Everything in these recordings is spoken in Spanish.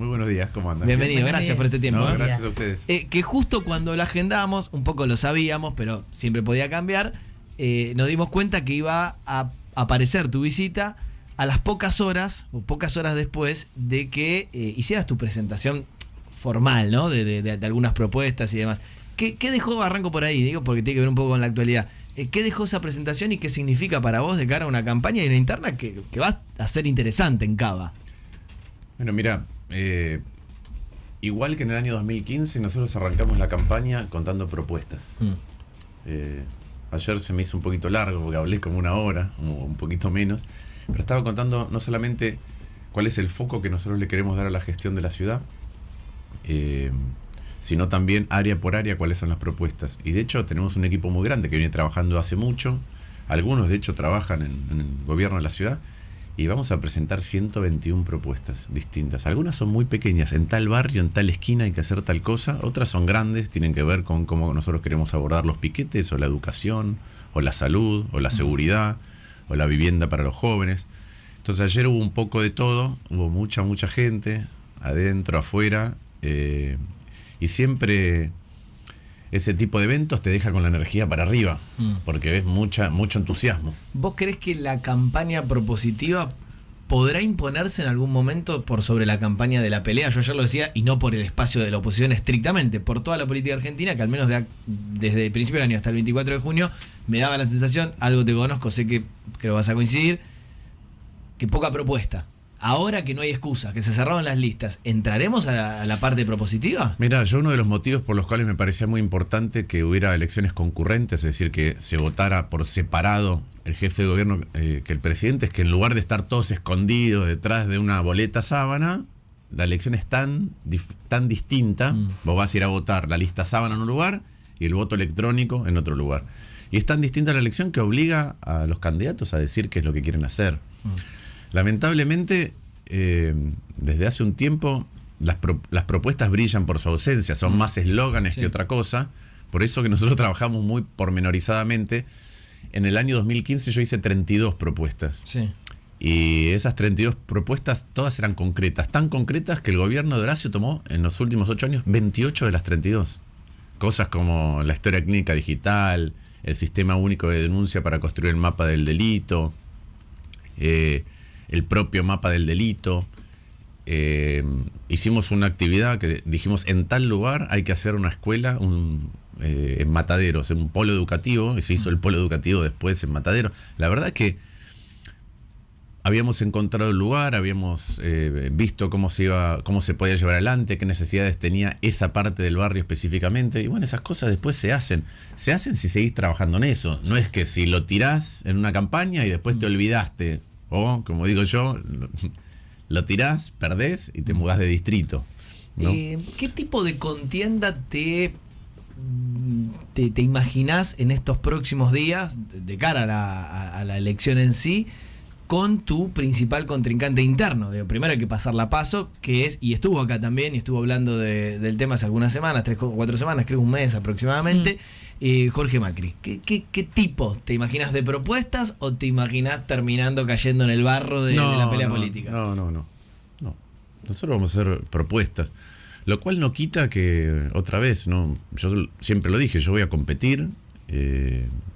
Muy buenos días, ¿cómo andan? Bienvenido, gracias por este tiempo. No, gracias a ustedes. Que justo cuando lo agendamos, un poco lo sabíamos, pero siempre podía cambiar, nos dimos cuenta que iba a aparecer tu visita a las pocas horas después de que hicieras tu presentación formal, ¿no? De algunas propuestas y demás. ¿Qué dejó, arranco por ahí, digo, porque tiene que ver un poco con la actualidad? ¿Qué dejó esa presentación y qué significa para vos de cara a una campaña y una interna que va a ser interesante en Cava? Bueno, mira, igual que en el año 2015, nosotros arrancamos la campaña contando propuestas. Ayer se me hizo un poquito largo porque hablé como una hora, o un poquito menos, pero estaba contando no solamente cuál es el foco que nosotros le queremos dar a la gestión de la ciudad, sino también área por área cuáles son las propuestas. Y de hecho tenemos un equipo muy grande que viene trabajando hace mucho, algunos de hecho trabajan en el gobierno de la ciudad, y vamos a presentar 121 propuestas distintas. Algunas son muy pequeñas, en tal barrio, en tal esquina hay que hacer tal cosa, otras son grandes, tienen que ver con cómo nosotros queremos abordar los piquetes, o la educación, o la salud, o la seguridad, o la vivienda para los jóvenes. Entonces ayer hubo un poco de todo, hubo mucha gente, adentro, afuera, y siempre ese tipo de eventos te deja con la energía para arriba, porque ves mucho entusiasmo. ¿Vos creés que la campaña propositiva podrá imponerse en algún momento por sobre la campaña de la pelea? Yo ayer lo decía, y no por el espacio de la oposición estrictamente, por toda la política argentina, que al menos desde el principio de año hasta el 24 de junio, me daba la sensación, algo te conozco, sé que creo vas a coincidir, que poca propuesta. Ahora que no hay excusa, que se cerraron las listas, ¿entraremos a la parte propositiva? Mira, yo uno de los motivos por los cuales me parecía muy importante que hubiera elecciones concurrentes, es decir, que se votara por separado el jefe de gobierno que el presidente, es que en lugar de estar todos escondidos detrás de una boleta sábana, la elección es tan distinta, vos vas a ir a votar la lista sábana en un lugar y el voto electrónico en otro lugar. Y es tan distinta la elección que obliga a los candidatos a decir qué es lo que quieren hacer. Lamentablemente, desde hace un tiempo las propuestas brillan por su ausencia, son más eslóganes que otra cosa, por eso que nosotros trabajamos muy pormenorizadamente. En el año 2015 yo hice 32 propuestas, y esas 32 propuestas todas eran concretas, tan concretas que el gobierno de Horacio tomó en los últimos 8 años 28 de las 32. Cosas como la historia clínica digital, el sistema único de denuncia para construir el mapa del delito, el propio mapa del delito. Hicimos una actividad que dijimos, en tal lugar hay que hacer una escuela en Mataderos, en un polo educativo, y se hizo el polo educativo después en Mataderos. La verdad es que habíamos encontrado el lugar, habíamos visto cómo se podía llevar adelante, qué necesidades tenía esa parte del barrio específicamente, y bueno, esas cosas después se hacen si seguís trabajando en eso. No es que si lo tirás en una campaña y después te olvidaste, o como digo yo, lo tirás, perdés y te mudás de distrito, ¿no? ¿Qué tipo de contienda te imaginás en estos próximos días de cara a la elección en sí, con tu principal contrincante interno? Primero hay que pasar la PASO, que es, y estuvo acá también, y estuvo hablando del tema hace algunas semanas, 3 o 4 semanas, creo un mes aproximadamente, Jorge Macri. ¿Qué tipo te imaginas de propuestas, o te imaginas terminando cayendo en el barro de la pelea política? No. Nosotros vamos a hacer propuestas, lo cual no quita que, otra vez, ¿no? Yo siempre lo dije, yo voy a competir,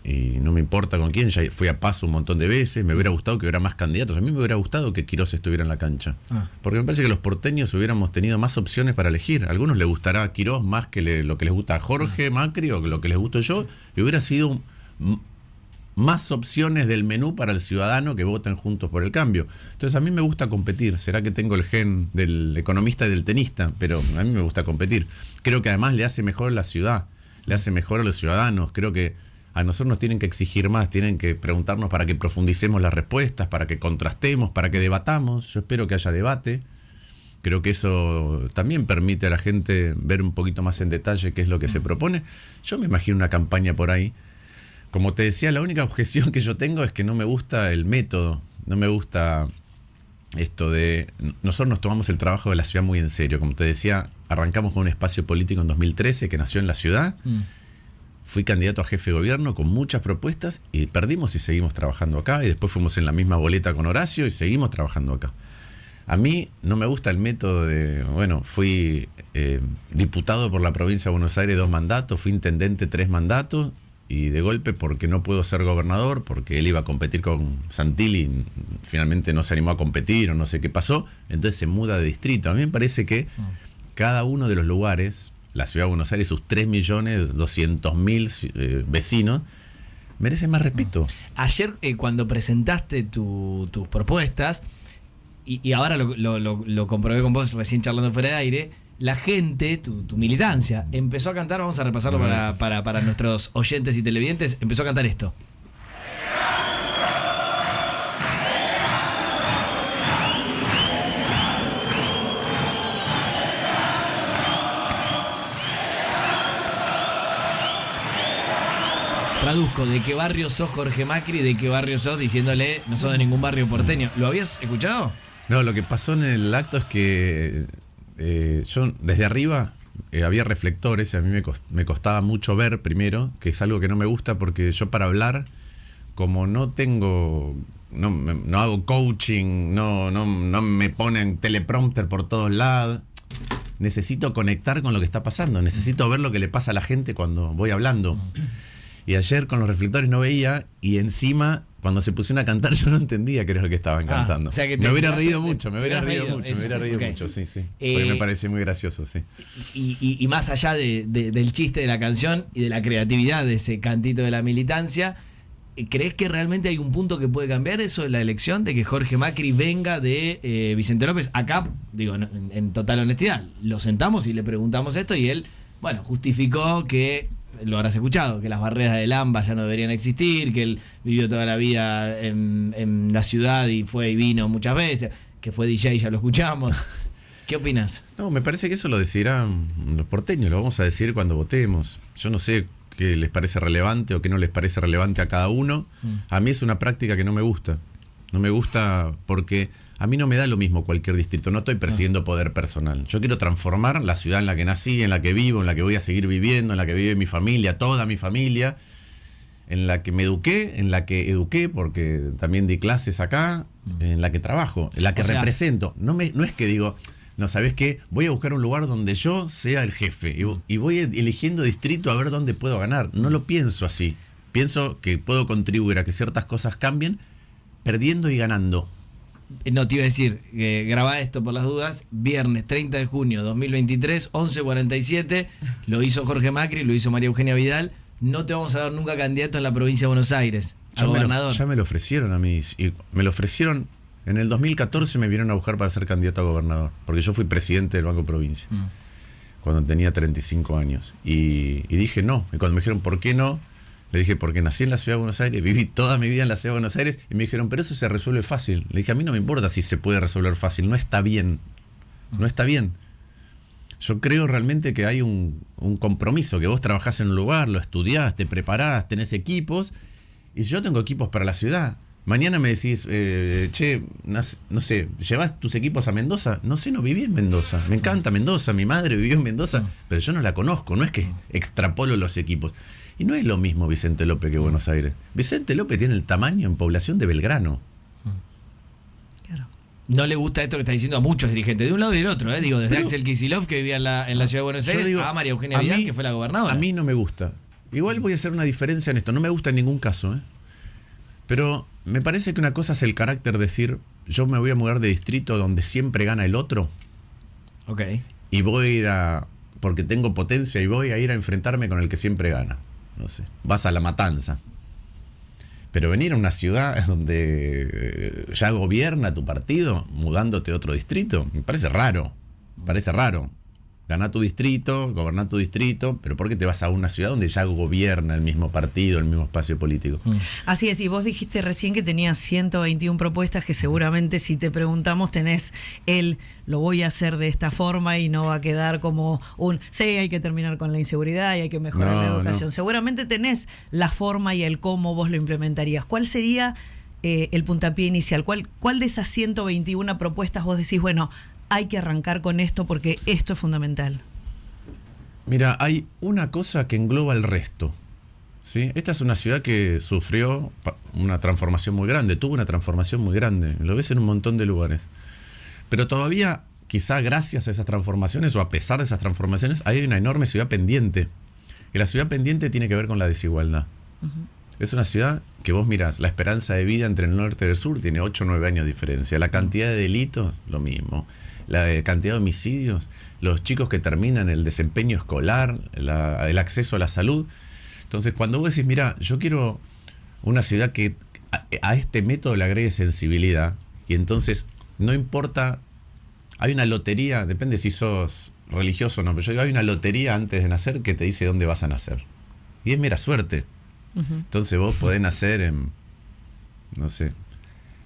y no me importa con quién. Ya fui a PASO un montón de veces, me hubiera gustado que hubiera más candidatos. A mí me hubiera gustado que Quirós estuviera en la cancha, porque me parece que los porteños hubiéramos tenido más opciones para elegir. A algunos les gustará a Quirós más que lo que les gusta a Jorge Macri, o lo que les gusto yo, y hubiera sido más opciones del menú para el ciudadano que voten Juntos por el Cambio. Entonces a mí me gusta competir. Será que tengo el gen del economista y del tenista, pero a mí me gusta competir. Creo que además le hace mejor a la ciudad, le hace mejor a los ciudadanos. Creo que a nosotros nos tienen que exigir más, tienen que preguntarnos para que profundicemos las respuestas, para que contrastemos, para que debatamos. Yo espero que haya debate. Creo que eso también permite a la gente ver un poquito más en detalle qué es lo que se propone. Yo me imagino una campaña por ahí. Como te decía, la única objeción que yo tengo es que no me gusta el método, no me gusta esto de... Nosotros nos tomamos el trabajo de la ciudad muy en serio. Como te decía, arrancamos con un espacio político en 2013 que nació en la ciudad. Fui candidato a jefe de gobierno con muchas propuestas y perdimos y seguimos trabajando acá. Y después fuimos en la misma boleta con Horacio y seguimos trabajando acá. A mí no me gusta el método de, bueno, fui diputado por la provincia de Buenos Aires 2 mandatos, fui intendente 3 mandatos, y de golpe porque no puedo ser gobernador, porque él iba a competir con Santilli y finalmente no se animó a competir o no sé qué pasó, entonces se muda de distrito. A mí me parece que cada uno de los lugares, la ciudad de Buenos Aires, sus 3.200.000 vecinos, merecen más respeto. Ayer cuando presentaste tus propuestas, y ahora lo comprobé con vos recién charlando fuera de aire, la gente, tu militancia, empezó a cantar, vamos a repasarlo para nuestros oyentes y televidentes, empezó a cantar esto. Traduzco, ¿de qué barrio sos Jorge Macri? ¿De qué barrio sos? Diciéndole, no sos de ningún barrio porteño. ¿Lo habías escuchado? No, lo que pasó en el acto es que yo desde arriba había reflectores y a mí me costaba mucho ver primero, que es algo que no me gusta porque yo para hablar, como no hago coaching, no me ponen teleprompter por todos lados, necesito conectar con lo que está pasando, necesito ver lo que le pasa a la gente cuando voy hablando. Y ayer con los reflectores no veía, y encima cuando se pusieron a cantar yo no entendía qué era lo que estaban cantando. O sea que me hubiera reído mucho, sí. Porque me parece muy gracioso, sí. Y más allá del chiste de la canción y de la creatividad de ese cantito de la militancia, ¿crees que realmente hay un punto que puede cambiar eso de la elección? De que Jorge Macri venga de Vicente López. Acá, digo, en total honestidad, lo sentamos y le preguntamos esto y él, bueno, justificó que, lo habrás escuchado, que las barreras del AMBA ya no deberían existir, que él vivió toda la vida en la ciudad y fue y vino muchas veces, que fue DJ, ya lo escuchamos. ¿Qué opinas? No, me parece que eso lo decidirán los porteños, lo vamos a decir cuando votemos. Yo no sé qué les parece relevante o qué no les parece relevante a cada uno. A mí es una práctica que no me gusta. No me gusta porque a mí no me da lo mismo cualquier distrito, no estoy persiguiendo poder personal. Yo quiero transformar la ciudad en la que nací, en la que vivo, en la que voy a seguir viviendo, en la que vive mi familia, toda mi familia, en la que me eduqué, en la que eduqué, porque también di clases acá, en la que trabajo, en la que represento. No es que digo, no, ¿sabés qué? Voy a buscar un lugar donde yo sea el jefe y voy eligiendo distrito a ver dónde puedo ganar. No lo pienso así. Pienso que puedo contribuir a que ciertas cosas cambien perdiendo y ganando. No, te iba a decir, grabá esto por las dudas, viernes 30 de junio 2023, 11:47, lo hizo Jorge Macri, lo hizo María Eugenia Vidal, no te vamos a dar nunca candidato en la provincia de Buenos Aires, a gobernador. Ya me lo ofrecieron a mí, y me lo ofrecieron, en el 2014 me vinieron a buscar para ser candidato a gobernador, porque yo fui presidente del Banco Provincia, cuando tenía 35 años, y dije no, y cuando me dijeron ¿por qué no? Le dije, porque nací en la ciudad de Buenos Aires, viví toda mi vida en la ciudad de Buenos Aires, y me dijeron, pero eso se resuelve fácil. Le dije, a mí no me importa si se puede resolver fácil, no está bien. No está bien. Yo creo realmente que hay un compromiso, que vos trabajás en un lugar, lo estudiás, te preparás, tenés equipos, y yo tengo equipos para la ciudad. Mañana me decís, no sé, ¿llevás tus equipos a Mendoza? No sé, no viví en Mendoza. Me encanta Mendoza, mi madre vivió en Mendoza, pero yo no la conozco, no es que extrapolo los equipos. Y no es lo mismo Vicente López que Buenos Aires. Vicente López tiene el tamaño en población de Belgrano. Claro. No le gusta esto que está diciendo a muchos dirigentes, de un lado y del otro, digo, desde Axel Kicillof, que vivía en la ciudad de Buenos Aires, a María Eugenia Vidal, que fue la gobernadora. A mí no me gusta. Igual voy a hacer una diferencia en esto. No me gusta en ningún caso, pero me parece que una cosa es el carácter de decir, yo me voy a mudar de distrito donde siempre gana el otro. Ok. Y voy a ir porque tengo potencia y voy a ir a enfrentarme con el que siempre gana. No sé, vas a La Matanza. Pero venir a una ciudad donde ya gobierna tu partido, mudándote a otro distrito, me parece raro. Ganá tu distrito, goberná tu distrito, pero ¿por qué te vas a una ciudad donde ya gobierna el mismo partido, el mismo espacio político? Así es, y vos dijiste recién que tenías 121 propuestas que seguramente si te preguntamos tenés lo voy a hacer de esta forma y no va a quedar como sí, hay que terminar con la inseguridad y hay que mejorar la educación. Seguramente tenés la forma y el cómo vos lo implementarías. ¿Cuál sería el puntapié inicial? ¿Cuál de esas 121 propuestas vos decís, bueno, hay que arrancar con esto porque esto es fundamental? Mira, hay una cosa que engloba el resto, ¿sí? Esta es una ciudad que sufrió una transformación muy grande, tuvo una transformación muy grande, lo ves en un montón de lugares. Pero todavía, quizá gracias a esas transformaciones o a pesar de esas transformaciones, hay una enorme ciudad pendiente. Y la ciudad pendiente tiene que ver con la desigualdad. Es una ciudad que vos mirás, la esperanza de vida entre el norte y el sur tiene 8 o 9 años de diferencia. La cantidad de delitos, lo mismo. La cantidad de homicidios, los chicos que terminan el desempeño escolar, el acceso a la salud. Entonces, cuando vos decís, mira, yo quiero una ciudad que a este método le agregue sensibilidad, y entonces no importa, hay una lotería, depende si sos religioso o no, pero yo digo, hay una lotería antes de nacer que te dice dónde vas a nacer. Y es mera suerte. Entonces vos podés nacer en, no sé,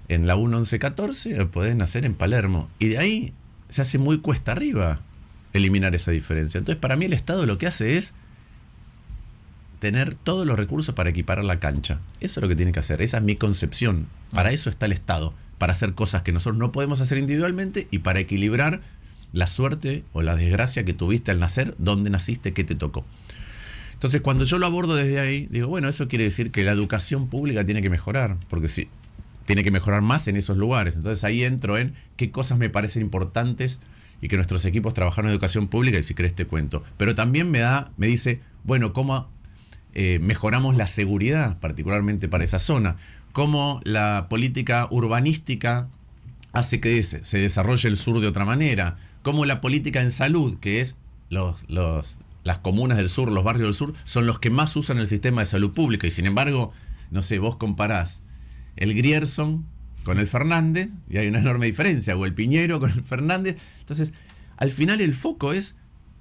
en la 1114 o podés nacer en Palermo. Y de ahí se hace muy cuesta arriba eliminar esa diferencia. Entonces para mí el Estado lo que hace es tener todos los recursos para equiparar la cancha. Eso es lo que tiene que hacer. Esa es mi concepción. Para eso está el Estado. Para hacer cosas que nosotros no podemos hacer individualmente y para equilibrar la suerte o la desgracia que tuviste al nacer, dónde naciste, qué te tocó. Entonces, cuando yo lo abordo desde ahí, digo, bueno, eso quiere decir que la educación pública tiene que mejorar, porque sí, tiene que mejorar más en esos lugares. Entonces ahí entro en qué cosas me parecen importantes y que nuestros equipos trabajaron en educación pública, y si querés te cuento. Pero también me dice, bueno, cómo mejoramos la seguridad, particularmente para esa zona, cómo la política urbanística hace que se desarrolle el sur de otra manera, cómo la política en salud, que es las comunas del sur, los barrios del sur, son los que más usan el sistema de salud pública, y sin embargo, no sé, vos comparás el Grierson con el Fernández, y hay una enorme diferencia, o el Piñero con el Fernández. Entonces, al final el foco es,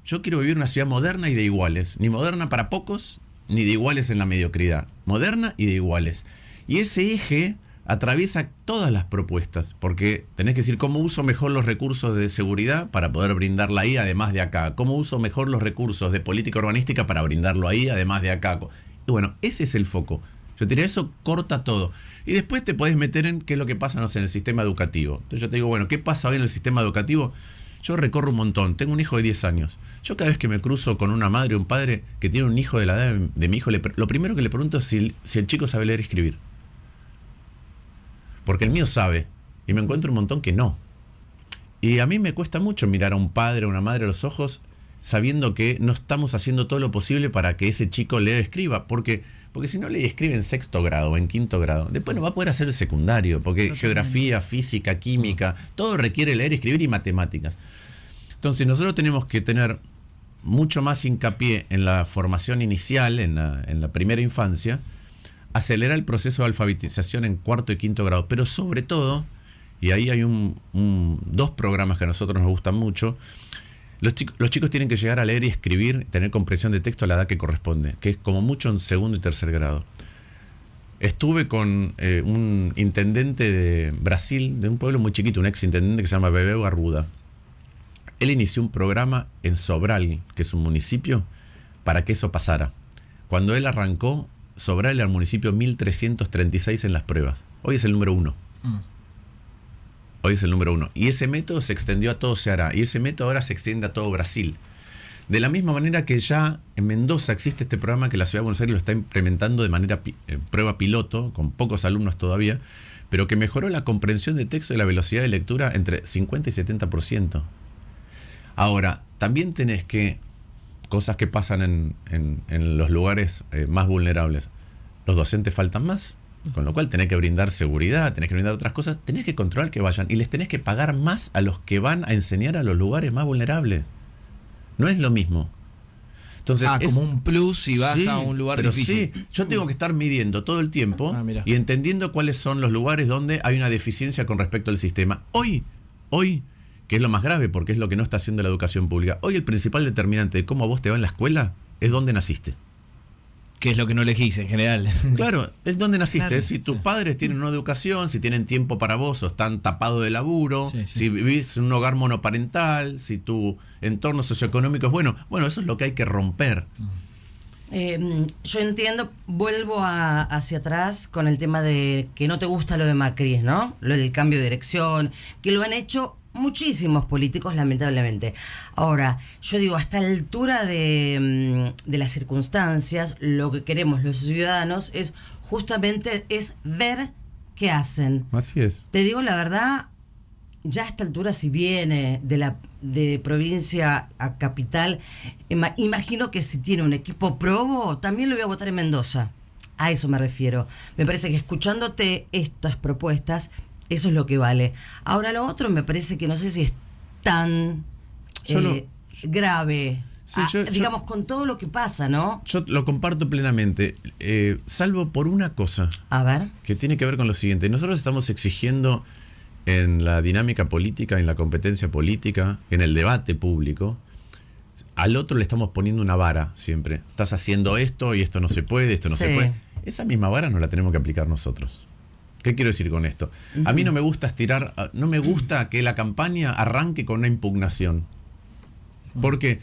yo quiero vivir una ciudad moderna y de iguales, ni moderna para pocos, ni de iguales en la mediocridad, moderna y de iguales. Y ese eje atraviesa todas las propuestas, porque tenés que decir cómo uso mejor los recursos de seguridad para poder brindarla ahí además de acá, cómo uso mejor los recursos de política urbanística para brindarlo ahí además de acá. Y bueno, ese es el foco. Yo te diría, eso corta todo. Y después te podés meter en qué es lo que pasa, no sé, en el sistema educativo. Entonces yo te digo, bueno, ¿qué pasa hoy en el sistema educativo? Yo recorro un montón, tengo un hijo de 10 años. Yo cada vez que me cruzo con una madre o un padre que tiene un hijo de la edad de mi hijo, lo primero que le pregunto es si el chico sabe leer y escribir. Porque el mío sabe, y me encuentro un montón que no. Y a mí me cuesta mucho mirar a un padre o una madre a los ojos sabiendo que no estamos haciendo todo lo posible para que ese chico lea y escriba. Porque si no lee y escribe en 6º grado o en 5º grado, después no va a poder hacer el secundario, porque geografía, física, química, todo requiere leer, escribir y matemáticas. Entonces nosotros tenemos que tener mucho más hincapié en la formación inicial, en la primera infancia, acelerar el proceso de alfabetización en 4º y 5º grado, pero sobre todo, y ahí hay dos programas que a nosotros nos gustan mucho. Los chicos tienen que llegar a leer y escribir, tener comprensión de texto a la edad que corresponde, que es como mucho en 2º y 3º grado. Estuve con un intendente de Brasil, de un pueblo muy chiquito, un ex intendente que se llama Bebeu Arruda. Él inició un programa en Sobral, que es un municipio, para que eso pasara. Cuando él arrancó, Sobral era el municipio 1336 en las pruebas. Hoy es el número 1. Hoy es el número 1. Y ese método se extendió a todo Ceará. Y ese método ahora se extiende a todo Brasil. De la misma manera que ya en Mendoza existe este programa que la Ciudad de Buenos Aires lo está implementando de manera prueba piloto, con pocos alumnos todavía, pero que mejoró la comprensión de texto y la velocidad de lectura entre 50 y 70%. Ahora, también tenés que, cosas que pasan en los lugares más vulnerables, los docentes faltan más. Con lo cual tenés que brindar seguridad, tenés que brindar otras cosas, tenés que controlar que vayan y les tenés que pagar más a los que van a enseñar a los lugares más vulnerables. No es lo mismo. Entonces, como un plus si vas a un lugar pero difícil. Sí, yo tengo que estar midiendo todo el tiempo y entendiendo cuáles son los lugares donde hay una deficiencia con respecto al sistema. Hoy, que es lo más grave porque es lo que no está haciendo la educación pública, hoy el principal determinante de cómo a vos te va en la escuela es dónde naciste. Que es lo que no elegís en general. Claro, es donde naciste. Claro. Si tus padres tienen una educación, si tienen tiempo para vos o están tapados de laburo, si vivís en un hogar monoparental, si tu entorno socioeconómico es bueno, eso es lo que hay que romper. Yo entiendo, vuelvo hacia atrás con el tema de que no te gusta lo de Macri, ¿no? Lo del cambio de dirección, que lo han hecho muchísimos políticos, lamentablemente. Ahora, yo digo, hasta la altura de las circunstancias, lo que queremos los ciudadanos es justamente ver qué hacen. Así es. Te digo la verdad, ya a esta altura, si viene de provincia a capital, imagino que si tiene un equipo probo, también lo voy a votar en Mendoza. A eso me refiero. Me parece que escuchándote estas propuestas, eso es lo que vale. Ahora lo otro me parece que no sé si es tan grave. Sí, digamos, con todo lo que pasa, ¿no? Yo lo comparto plenamente, salvo por una cosa. A ver. Que tiene que ver con lo siguiente. Nosotros estamos exigiendo en la dinámica política, en la competencia política, en el debate público, al otro le estamos poniendo una vara siempre. Estás haciendo esto y esto no se puede, esto no se puede. Esa misma vara nos la tenemos que aplicar nosotros. ¿Qué quiero decir con esto? A mí no me gusta no me gusta que la campaña arranque con una impugnación. ¿Por qué?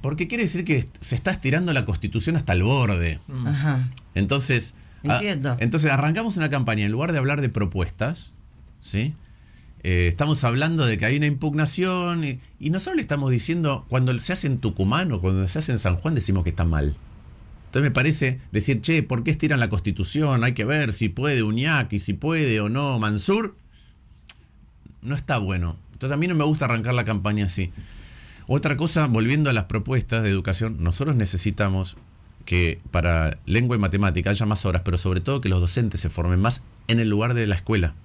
Porque quiere decir que se está estirando la Constitución hasta el borde. Ajá. Entonces, entonces arrancamos una campaña en lugar de hablar de propuestas, ¿sí? Estamos hablando de que hay una impugnación y nosotros le estamos diciendo, cuando se hace en Tucumán o cuando se hace en San Juan, decimos que está mal. Entonces me parece decir, che, ¿por qué estiran la Constitución? Hay que ver si puede Uñaki, si puede o no Mansur. No está bueno. Entonces a mí no me gusta arrancar la campaña así. Otra cosa, volviendo a las propuestas de educación, nosotros necesitamos que para lengua y matemática haya más horas, pero sobre todo que los docentes se formen más en el lugar de la escuela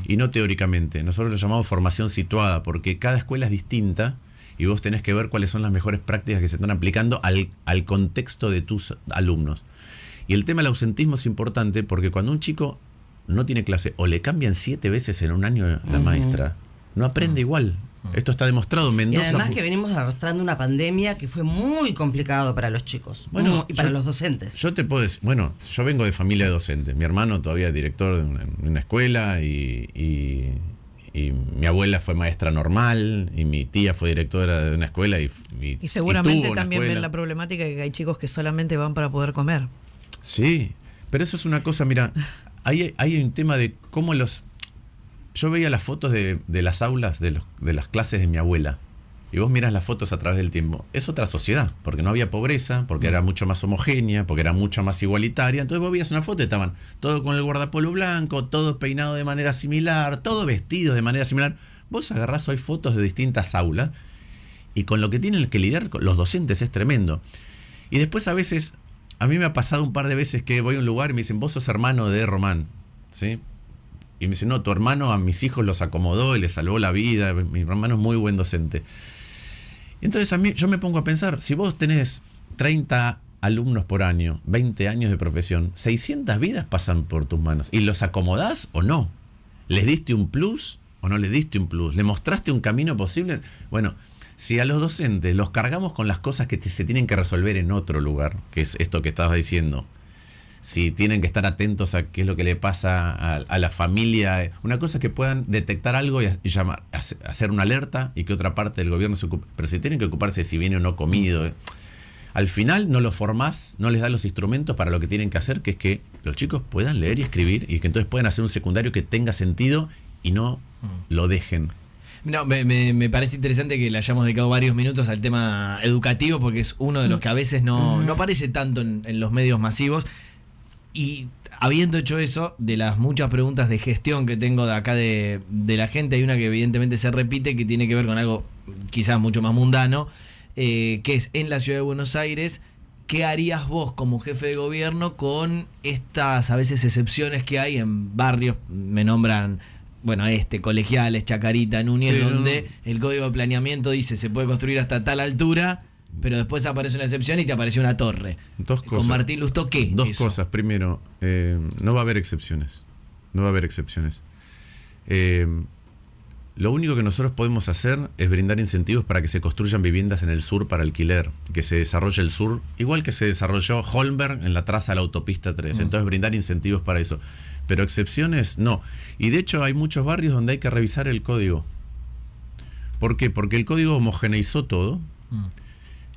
y no teóricamente. Nosotros lo llamamos formación situada, porque cada escuela es distinta y vos tenés que ver cuáles son las mejores prácticas que se están aplicando al contexto de tus alumnos. Y el tema del ausentismo es importante porque cuando un chico no tiene clase o le cambian 7 veces en un año la maestra, no aprende igual. Esto está demostrado en Mendoza. Y además que venimos arrastrando una pandemia que fue muy complicado para los chicos, y para los docentes. Yo te puedo decir, yo vengo de familia de docentes. Mi hermano todavía es director de una escuela y mi abuela fue maestra normal y mi tía fue directora de una escuela y seguramente tuvo también una ven la problemática de que hay chicos que solamente van para poder comer. Sí, pero eso es una cosa, mira, hay un tema de cómo yo veía las fotos de las aulas de las clases de mi abuela y vos miras las fotos a través del tiempo. Es otra sociedad, porque no había pobreza, porque era mucho más homogénea, porque era mucho más igualitaria. Entonces vos veías una foto y estaban todos con el guardapolvo blanco, todos peinados de manera similar, todos vestidos de manera similar. Vos agarrás hoy fotos de distintas aulas y con lo que tienen que lidiar con los docentes es tremendo. Y después a veces, a mí me ha pasado un par de veces que voy a un lugar y me dicen, vos sos hermano de Román, ¿sí? Y me dice, no, tu hermano a mis hijos los acomodó y les salvó la vida. Mi hermano es muy buen docente. Entonces a mí yo me pongo a pensar, si vos tenés 30 alumnos por año, 20 años de profesión, 600 vidas pasan por tus manos. ¿Y los acomodás o no? ¿Les diste un plus o no les diste un plus? ¿Le mostraste un camino posible? Bueno, si a los docentes los cargamos con las cosas que se tienen que resolver en otro lugar, que es esto que estabas diciendo, si tienen que estar atentos a qué es lo que le pasa a la familia. Una cosa es que puedan detectar algo y llamar, hacer una alerta y que otra parte del gobierno se ocupe. Pero si tienen que ocuparse de si viene o no comido, al final no los formás, no les das los instrumentos para lo que tienen que hacer, que es que los chicos puedan leer y escribir y que entonces puedan hacer un secundario que tenga sentido y no lo dejen. No, me parece interesante que le hayamos dedicado varios minutos al tema educativo porque es uno de los que a veces no aparece tanto en los medios masivos. Y habiendo hecho eso, de las muchas preguntas de gestión que tengo de acá de la gente, hay una que evidentemente se repite, que tiene que ver con algo quizás mucho más mundano, que es en la ciudad de Buenos Aires, ¿qué harías vos como jefe de gobierno con estas a veces excepciones que hay en barrios? Me nombran, Colegiales, Chacarita, Núñez, sí, donde el código de planeamiento dice se puede construir hasta tal altura, pero después aparece una excepción y te aparece una torre. Dos cosas. Con Martín Lustó, ¿qué? Dos cosas. Primero, no va a haber excepciones. No va a haber excepciones. Lo único que nosotros podemos hacer es brindar incentivos para que se construyan viviendas en el sur para alquiler, que se desarrolle el sur, igual que se desarrolló Holmberg en la traza de la autopista 3. Entonces brindar incentivos para eso. Pero excepciones, no. Y de hecho hay muchos barrios donde hay que revisar el código. ¿Por qué? Porque el código homogeneizó todo.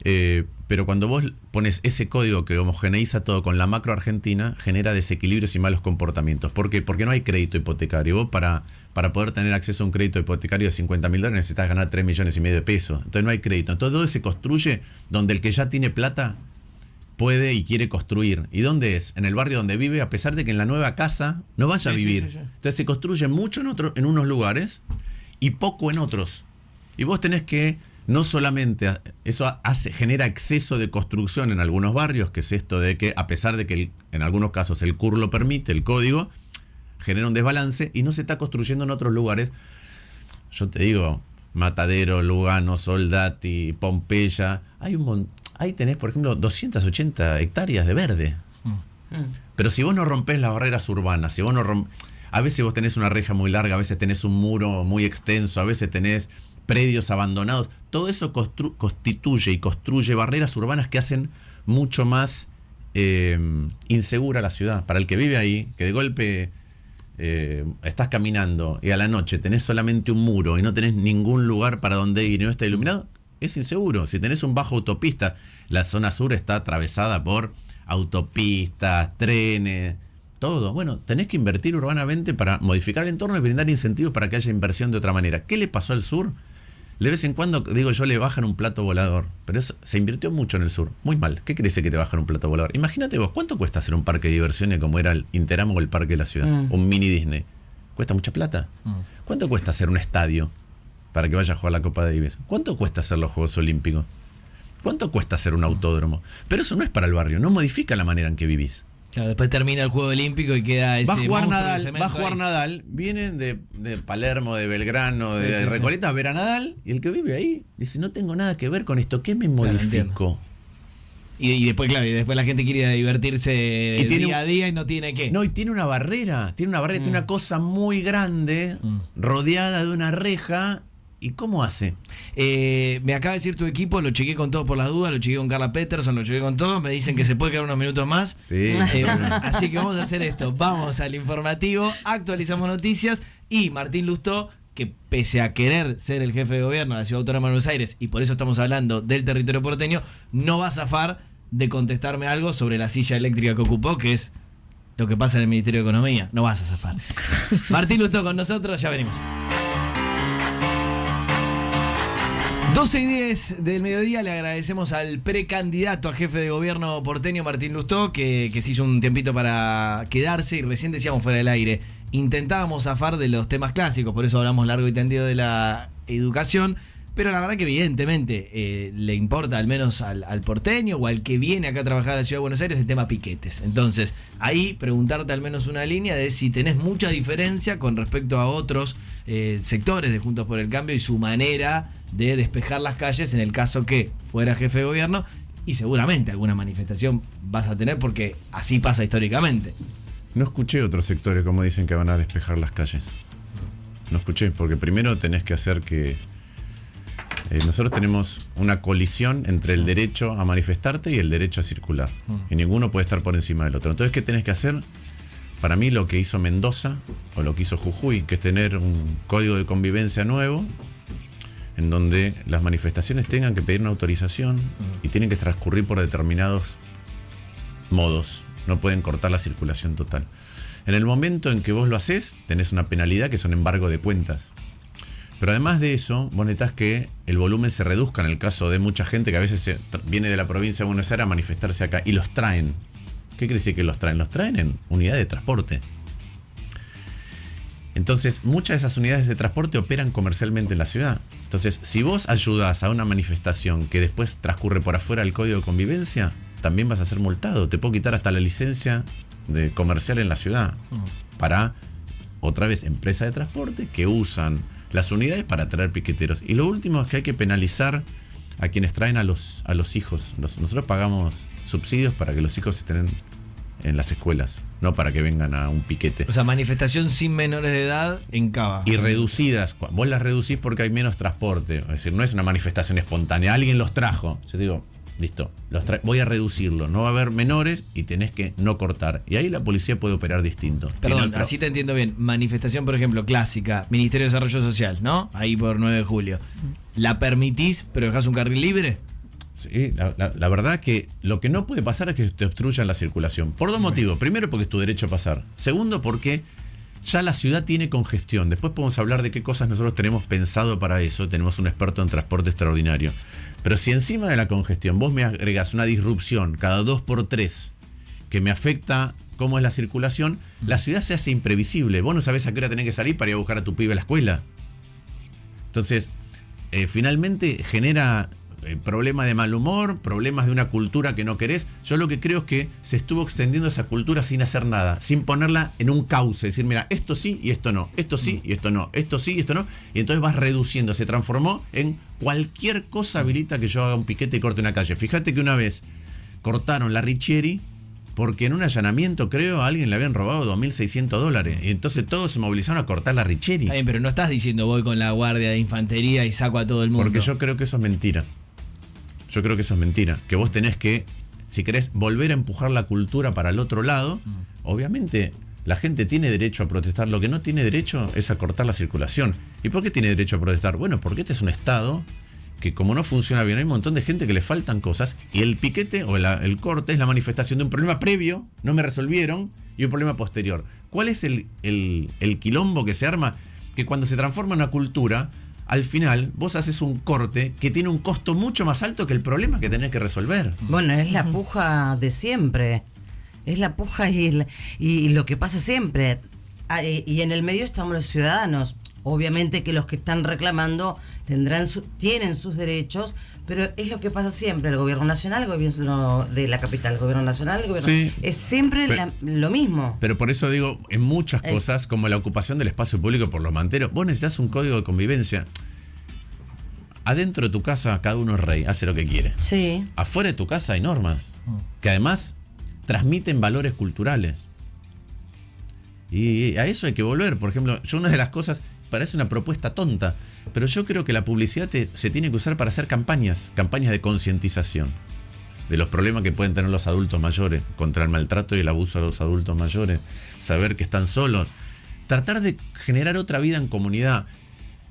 Pero cuando vos pones ese código que homogeneiza todo con la macro argentina, genera desequilibrios y malos comportamientos. ¿Por qué? Porque no hay crédito hipotecario. Vos para poder tener acceso a un crédito hipotecario de $50.000 necesitas ganar 3,5 millones de pesos. Entonces no hay crédito. Entonces todo se construye donde el que ya tiene plata puede y quiere construir. ¿Y dónde es? En el barrio donde vive, a pesar de que en la nueva casa no vaya a vivir. Sí. Entonces se construye mucho en unos lugares y poco en otros. Y vos tenés que, no solamente, eso genera exceso de construcción en algunos barrios, que es esto de que, a pesar de que en algunos casos el CUR lo permite, el código, genera un desbalance y no se está construyendo en otros lugares. Yo te digo, Matadero, Lugano, Soldati, Pompeya, ahí tenés, por ejemplo, 280 hectáreas de verde. Pero si vos no rompés las barreras urbanas, si vos no a veces vos tenés una reja muy larga, a veces tenés un muro muy extenso, a veces tenés predios abandonados, todo eso constituye y construye barreras urbanas que hacen mucho más insegura la ciudad. Para el que vive ahí, que de golpe estás caminando y a la noche tenés solamente un muro y no tenés ningún lugar para donde ir y no está iluminado, es inseguro. Si tenés un bajo autopista, la zona sur está atravesada por autopistas, trenes, todo. Bueno, tenés que invertir urbanamente para modificar el entorno y brindar incentivos para que haya inversión de otra manera. ¿Qué le pasó al sur? De vez en cuando, digo yo, le bajan un plato volador. Pero eso se invirtió mucho en el sur. Muy mal. ¿Qué quiere decir que te bajan un plato volador? Imagínate vos, ¿cuánto cuesta hacer un parque de diversiones como era el Interamo o el Parque de la Ciudad? Un mini Disney. ¿Cuesta mucha plata? ¿Cuánto cuesta hacer un estadio para que vaya a jugar la Copa Davis? ¿Cuánto cuesta hacer los Juegos Olímpicos? ¿Cuánto cuesta hacer un autódromo? Pero eso no es para el barrio. No modifica la manera en que vivís. Claro, después termina el Juego Olímpico y queda ese va a jugar monstruo Nadal, vienen de Palermo, de Belgrano, de Recoleta a ver a Nadal, y el que vive ahí dice, no tengo nada que ver con esto, ¿qué me modifico? Y después, claro, la gente quiere ir a divertirse día a día y no tiene qué. No, y tiene una barrera, tiene una cosa muy grande, rodeada de una reja. ¿Y cómo hace? Me acaba de decir tu equipo, lo chequeé con todos por las dudas, lo chequeé con Carla Peterson, lo chequeé con todos, me dicen que se puede quedar unos minutos más. Sí. Así que vamos a hacer esto, vamos al informativo, actualizamos noticias y Martín Lustó, que pese a querer ser el jefe de gobierno de la Ciudad Autónoma de Buenos Aires, y por eso estamos hablando del territorio porteño, no va a zafar de contestarme algo sobre la silla eléctrica que ocupó, que es lo que pasa en el Ministerio de Economía. No vas a zafar. Martín Lustó con nosotros, ya venimos. 12:10 del mediodía, le agradecemos al precandidato a jefe de gobierno porteño Martín Lustó, que se hizo un tiempito para quedarse, y recién decíamos fuera del aire, intentábamos zafar de los temas clásicos, por eso hablamos largo y tendido de la educación, pero la verdad que evidentemente le importa al menos al porteño o al que viene acá a trabajar a la Ciudad de Buenos Aires el tema piquetes. Entonces, ahí preguntarte al menos una línea de si tenés mucha diferencia con respecto a otros sectores de Juntos por el Cambio y su manera de despejar las calles en el caso que fuera jefe de gobierno, y seguramente alguna manifestación vas a tener porque así pasa históricamente. No escuché otros sectores como dicen que van a despejar las calles. No escuché, porque primero tenés que hacer que nosotros tenemos una colisión entre el derecho a manifestarte y el derecho a circular. Y ninguno puede estar por encima del otro. Entonces, ¿qué tenés que hacer? Para mí lo que hizo Mendoza o lo que hizo Jujuy, que es tener un código de convivencia nuevo, en donde las manifestaciones tengan que pedir una autorización y tienen que transcurrir por determinados modos. No pueden cortar la circulación total. En el momento en que vos lo haces, tenés una penalidad que son embargo de cuentas. Pero además de eso, vos necesitás que el volumen se reduzca en el caso de mucha gente que a veces viene de la provincia de Buenos Aires a manifestarse acá y los traen. ¿Qué quiere decir que los traen? Los traen en unidades de transporte. Entonces, muchas de esas unidades de transporte operan comercialmente en la ciudad. Entonces, si vos ayudás a una manifestación que después transcurre por afuera del código de convivencia, también vas a ser multado. Te puedo quitar hasta la licencia de comercial en la ciudad para, otra vez, empresas de transporte que usan las unidades para traer piqueteros. Y lo último es que hay que penalizar a quienes traen a los hijos. Nosotros pagamos subsidios para que los hijos estén en las escuelas, no para que vengan a un piquete. O sea, manifestación sin menores de edad en Cava. Y reducidas. Vos las reducís porque hay menos transporte. Es decir, no es una manifestación espontánea. Alguien los trajo. Yo digo, listo, voy a reducirlo. No va a haber menores y tenés que no cortar. Y ahí la policía puede operar distinto. Perdón, así te entiendo bien. Manifestación, por ejemplo, clásica, Ministerio de Desarrollo Social, ¿no? Ahí por 9 de julio. ¿La permitís, pero dejás un carril libre? Sí, la verdad que lo que no puede pasar es que te obstruyan la circulación. Por dos motivos. Primero, porque es tu derecho a pasar. Segundo, porque ya la ciudad tiene congestión. Después podemos hablar de qué cosas nosotros tenemos pensado para eso. Tenemos un experto en transporte extraordinario. Pero si encima de la congestión vos me agregás una disrupción cada 2x3 que me afecta cómo es la circulación, la ciudad se hace imprevisible. Vos no sabés a qué hora tenés que salir para ir a buscar a tu pibe a la escuela. Entonces, finalmente genera problemas de mal humor, problemas de una cultura que no querés. Yo lo que creo es que se estuvo extendiendo esa cultura sin hacer nada, sin ponerla en un cauce, decir, mira, esto sí y esto no, esto sí y esto no, esto sí y esto no, y entonces vas reduciendo, se transformó en cualquier cosa habilita que yo haga un piquete y corte una calle. Fíjate que una vez cortaron la Richieri porque en un allanamiento, creo, a alguien le habían robado $2.600. Y entonces todos se movilizaron a cortar la Richieri. Está bien, pero no estás diciendo voy con la guardia de infantería y saco a todo el mundo. Porque yo creo que eso es mentira. Yo creo que eso es mentira. Que vos tenés que, si querés volver a empujar la cultura para el otro lado, obviamente la gente tiene derecho a protestar. Lo que no tiene derecho es a cortar la circulación. ¿Y por qué tiene derecho a protestar? Bueno, porque este es un Estado que como no funciona bien, hay un montón de gente que le faltan cosas y el piquete o el corte es la manifestación de un problema previo, no me resolvieron, y un problema posterior. ¿Cuál es el quilombo que se arma? Que cuando se transforma en una cultura, al final vos haces un corte que tiene un costo mucho más alto que el problema que tenés que resolver. Bueno, es la puja de siempre. Es la puja y lo que pasa siempre. Y en el medio estamos los ciudadanos. Obviamente que los que están reclamando tienen sus derechos, pero es lo que pasa siempre. El gobierno nacional, el gobierno de la capital, el gobierno nacional, el gobierno... Sí, es siempre lo mismo. Pero por eso digo, en muchas cosas, como la ocupación del espacio público por los manteros, vos necesitas un código de convivencia. Adentro de tu casa cada uno es rey, hace lo que quiere. Sí. Afuera de tu casa hay normas que además transmiten valores culturales. Y a eso hay que volver. Por ejemplo, yo una de las cosas, parece una propuesta tonta, pero yo creo que la publicidad se tiene que usar para hacer campañas de concientización de los problemas que pueden tener los adultos mayores, contra el maltrato y el abuso a los adultos mayores, saber que están solos, tratar de generar otra vida en comunidad.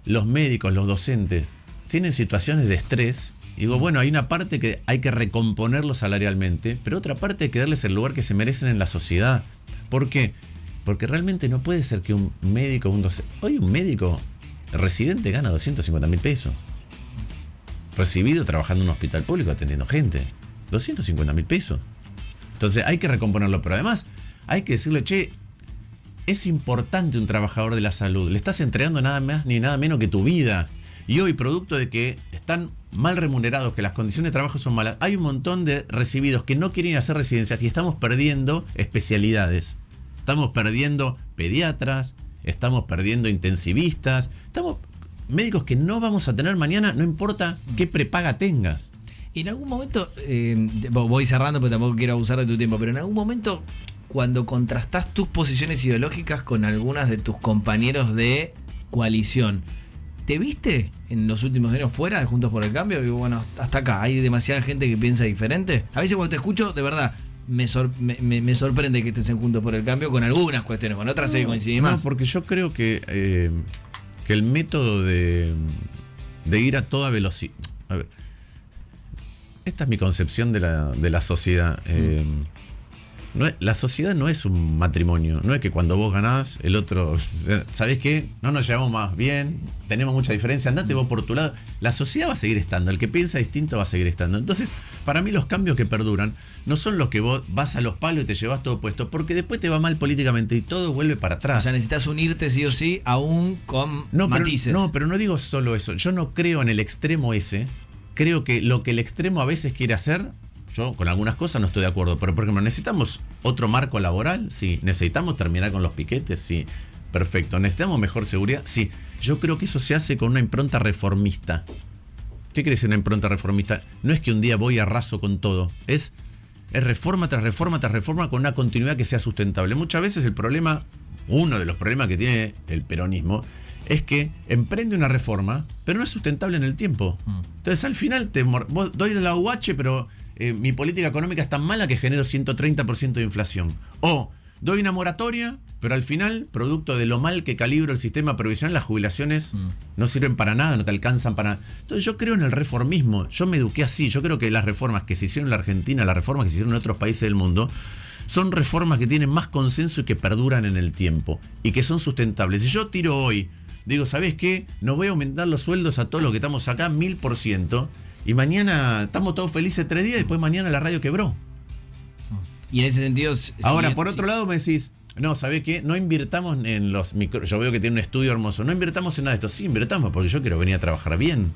Los médicos, los docentes, tienen situaciones de estrés. Digo, bueno, hay una parte que hay que recomponerlo salarialmente, pero otra parte hay que darles el lugar que se merecen en la sociedad. ¿Por qué? Porque realmente no puede ser que un médico, hoy un médico residente gana 250.000 pesos. Recibido trabajando en un hospital público atendiendo gente. 250.000 pesos. Entonces hay que recomponerlo, pero además hay que decirle, che, es importante un trabajador de la salud. Le estás entregando nada más ni nada menos que tu vida. Y hoy, producto de que están mal remunerados, que las condiciones de trabajo son malas, hay un montón de recibidos que no quieren hacer residencias y estamos perdiendo especialidades. Estamos perdiendo pediatras, estamos perdiendo intensivistas, estamos médicos que no vamos a tener mañana, no importa qué prepaga tengas. Y en algún momento, voy cerrando porque tampoco quiero abusar de tu tiempo, pero en algún momento cuando contrastás tus posiciones ideológicas con algunas de tus compañeros de coalición, ¿te viste en los últimos años fuera de Juntos por el Cambio? Y bueno, hasta acá, hay demasiada gente que piensa diferente. A veces cuando te escucho, de verdad, me sorprende que estés en Juntos por el Cambio con algunas cuestiones, con otras se coincide más. No, porque yo creo que el método de ir a toda velocidad... A ver, esta es mi concepción de la sociedad. La sociedad no es un matrimonio, no es que cuando vos ganás, el otro, ¿sabés qué? No nos llevamos más bien, tenemos mucha diferencia, andate vos por tu lado. La sociedad va a seguir estando, el que piensa distinto va a seguir estando. Entonces, para mí los cambios que perduran no son los que vos vas a los palos y te llevas todo puesto, porque después te va mal políticamente y todo vuelve para atrás. O sea, necesitas unirte sí o sí, aún con matices. Pero no digo solo eso, yo no creo en el extremo ese, creo que lo que el extremo a veces quiere hacer... Yo con algunas cosas no estoy de acuerdo, pero por ejemplo, ¿necesitamos otro marco laboral? Sí. ¿Necesitamos terminar con los piquetes? Sí. Perfecto. ¿Necesitamos mejor seguridad? Sí. Yo creo que eso se hace con una impronta reformista. ¿Qué quiere decir una impronta reformista? No es que un día voy a arraso con todo. Es reforma tras reforma tras reforma con una continuidad que sea sustentable. Muchas veces el problema, uno de los problemas que tiene el peronismo, es que emprende una reforma, pero no es sustentable en el tiempo. Entonces al final vos doy de la UH, pero... mi política económica es tan mala que genero 130% de inflación. O doy una moratoria, pero al final, producto de lo mal que calibro el sistema previsional, las jubilaciones no sirven para nada, no te alcanzan para nada. Entonces yo creo en el reformismo, yo me eduqué así, yo creo que las reformas que se hicieron en la Argentina, las reformas que se hicieron en otros países del mundo, son reformas que tienen más consenso y que perduran en el tiempo y que son sustentables. Si yo tiro hoy, digo, ¿sabés qué? No voy a aumentar los sueldos a todos los que estamos acá 1000%, y mañana estamos todos felices 3 días y después mañana la radio quebró. Y en ese sentido... Ahora, por otro lado me decís, no, ¿sabés qué? No invirtamos en los micro... Yo veo que tiene un estudio hermoso. No invirtamos en nada de esto. Sí, invirtamos porque yo quiero venir a trabajar bien.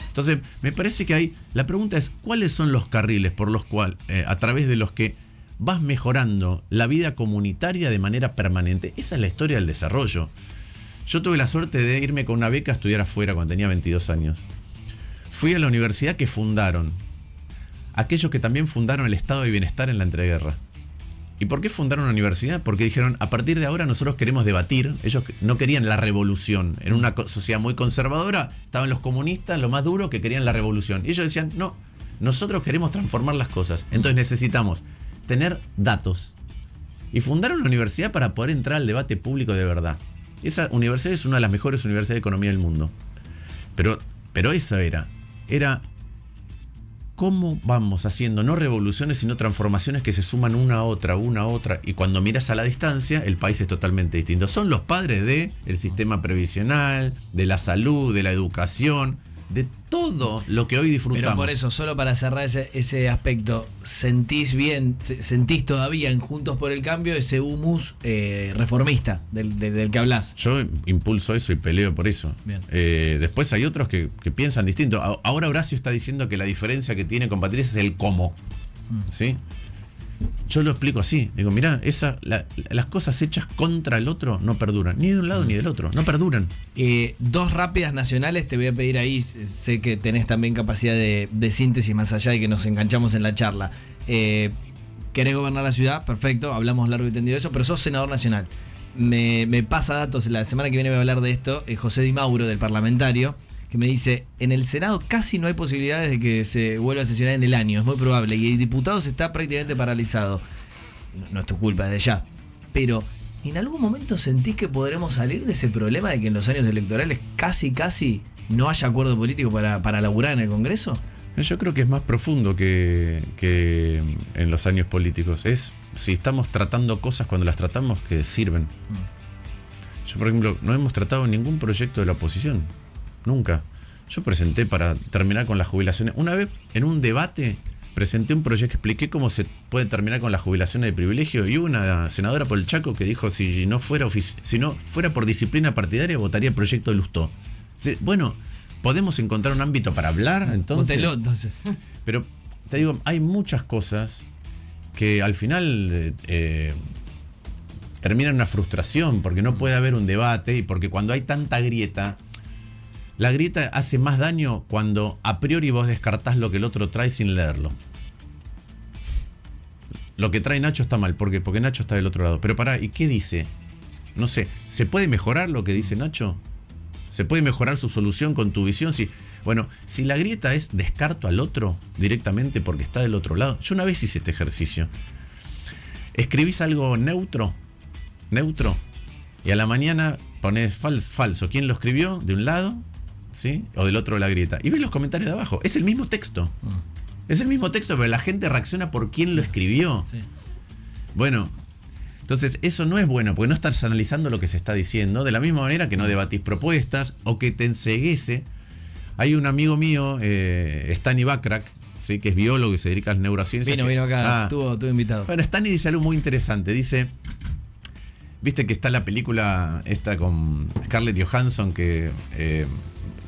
Entonces, me parece que hay... La pregunta es, ¿cuáles son los carriles por los cuales, a través de los que vas mejorando la vida comunitaria de manera permanente? Esa es la historia del desarrollo. Yo tuve la suerte de irme con una beca a estudiar afuera cuando tenía 22 años. Fui a la universidad que fundaron aquellos que también fundaron el estado de bienestar en la entreguerra. ¿Y por qué fundaron una universidad? Porque dijeron, a partir de ahora nosotros queremos debatir. Ellos no querían la revolución. En una sociedad muy conservadora estaban los comunistas, lo más duro, que querían la revolución. Y ellos decían, no, nosotros queremos transformar las cosas. Entonces necesitamos tener datos. Y fundaron una universidad para poder entrar al debate público de verdad. Esa universidad es una de las mejores universidades de economía del mundo. Pero esa era cómo vamos haciendo no revoluciones, sino transformaciones que se suman una a otra, y cuando miras a la distancia, el país es totalmente distinto. Son los padres del sistema previsional, de la salud, de la educación, de todo lo que hoy disfrutamos. Pero por eso, solo para cerrar ese aspecto, ¿sentís todavía en Juntos por el Cambio ese humus reformista del que hablás? Yo impulso eso y peleo por eso. Después hay otros que piensan distinto. Ahora Horacio está diciendo que la diferencia que tiene con Patricia es el cómo. ¿Sí? Yo lo explico así. Digo, mirá, las cosas hechas contra el otro no perduran. Ni de un lado ni del otro. No perduran. Dos rápidas nacionales te voy a pedir ahí. Sé que tenés también capacidad de síntesis más allá de que nos enganchamos en la charla. ¿Querés gobernar la ciudad? Perfecto, hablamos largo y tendido de eso, pero sos senador nacional. Me pasa datos, la semana que viene voy a hablar de esto, José Di Mauro, del parlamentario, que me dice, en el Senado casi no hay posibilidades de que se vuelva a sesionar en el año, es muy probable, y el diputado está prácticamente paralizado. No es tu culpa desde ya, pero ¿en algún momento sentís que podremos salir de ese problema de que en los años electorales casi no haya acuerdo político para laburar en el Congreso? Yo creo que es más profundo que en los años políticos. Es si estamos tratando cosas cuando las tratamos que sirven. Yo, por ejemplo, no hemos tratado ningún proyecto de la oposición. Nunca. Yo presenté para terminar con las jubilaciones. Una vez, en un debate, presenté un proyecto, expliqué cómo se puede terminar con las jubilaciones de privilegio, y hubo una senadora por el Chaco que dijo, si no fuera por disciplina partidaria, votaría el proyecto de Lustó. Bueno, ¿podemos encontrar un ámbito para hablar? Entonces. Pero te digo, hay muchas cosas que al final terminan en una frustración, porque no puede haber un debate, y porque cuando hay tanta grieta, la grieta hace más daño cuando a priori vos descartás lo que el otro trae sin leerlo. Lo que trae Nacho está mal, porque Nacho está del otro lado. Pero pará, ¿y qué dice? No sé, ¿se puede mejorar lo que dice Nacho? ¿Se puede mejorar su solución con tu visión? Bueno, si la grieta es descarto al otro directamente porque está del otro lado. Yo una vez hice este ejercicio. Escribís algo neutro, y a la mañana ponés falso. ¿Quién lo escribió? De un lado, ¿sí? O del otro de la grieta. Y ves los comentarios de abajo. Es el mismo texto. Es el mismo texto, pero la gente reacciona por quién lo escribió. Sí. Bueno, entonces eso no es bueno, porque no estás analizando lo que se está diciendo, de la misma manera que no debatís propuestas o que te enceguece. Hay un amigo mío, Stani Backrack, ¿sí? Que es biólogo y se dedica a las neurociencias. Vino acá, estuvo invitado. Bueno, Stani dice algo muy interesante. Dice, viste que está la película esta con Scarlett Johansson que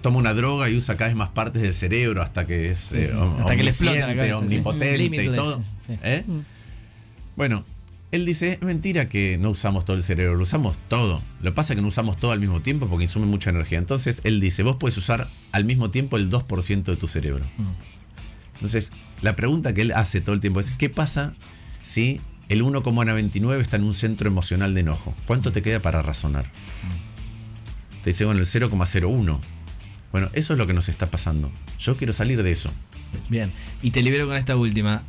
toma una droga y usa cada vez más partes del cerebro hasta que es hasta que le explota la cabeza, omnipotente y todo. Sí. Bueno, él dice, es mentira que no usamos todo el cerebro, lo usamos todo. Lo que pasa es que no usamos todo al mismo tiempo porque insume mucha energía. Entonces, él dice, vos puedes usar al mismo tiempo el 2% de tu cerebro. Entonces, la pregunta que él hace todo el tiempo es, ¿qué pasa si el 1,99 está en un centro emocional de enojo? ¿Cuánto te queda para razonar? Te dice, bueno, el 0,01. Bueno, eso es lo que nos está pasando. Yo quiero salir de eso. Bien, y te libero con esta última,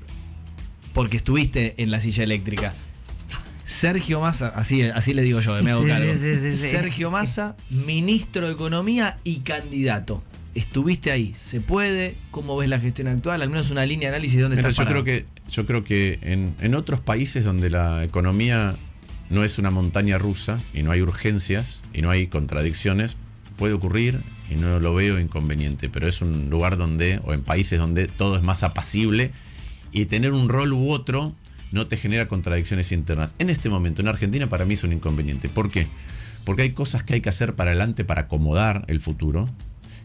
porque estuviste en la silla eléctrica. Sergio Massa, así le digo yo, me hago cargo. Sí. Sergio Massa, ministro de Economía y candidato. Estuviste ahí, ¿se puede? ¿Cómo ves la gestión actual? Al menos una línea de análisis de dónde estás parado. Yo creo que en otros países donde la economía no es una montaña rusa y no hay urgencias y no hay contradicciones, puede ocurrir y no lo veo inconveniente, pero es un lugar donde, o en países donde todo es más apacible, y tener un rol u otro no te genera contradicciones internas. En este momento, en Argentina, para mí es un inconveniente. ¿Por qué? Porque hay cosas que hay que hacer para adelante para acomodar el futuro,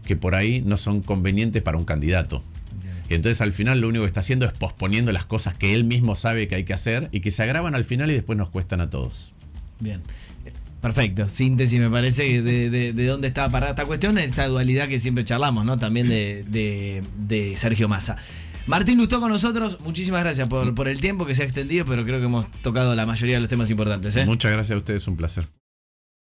que por ahí no son convenientes para un candidato. Y entonces al final lo único que está haciendo es posponiendo las cosas que él mismo sabe que hay que hacer y que se agravan al final y después nos cuestan a todos. Bien. Perfecto, síntesis me parece de dónde está parada esta cuestión, esta dualidad que siempre charlamos, ¿no? También de Sergio Massa. Martín Lustó con nosotros, muchísimas gracias por el tiempo que se ha extendido, pero creo que hemos tocado la mayoría de los temas importantes, ¿eh? Muchas gracias a ustedes, un placer.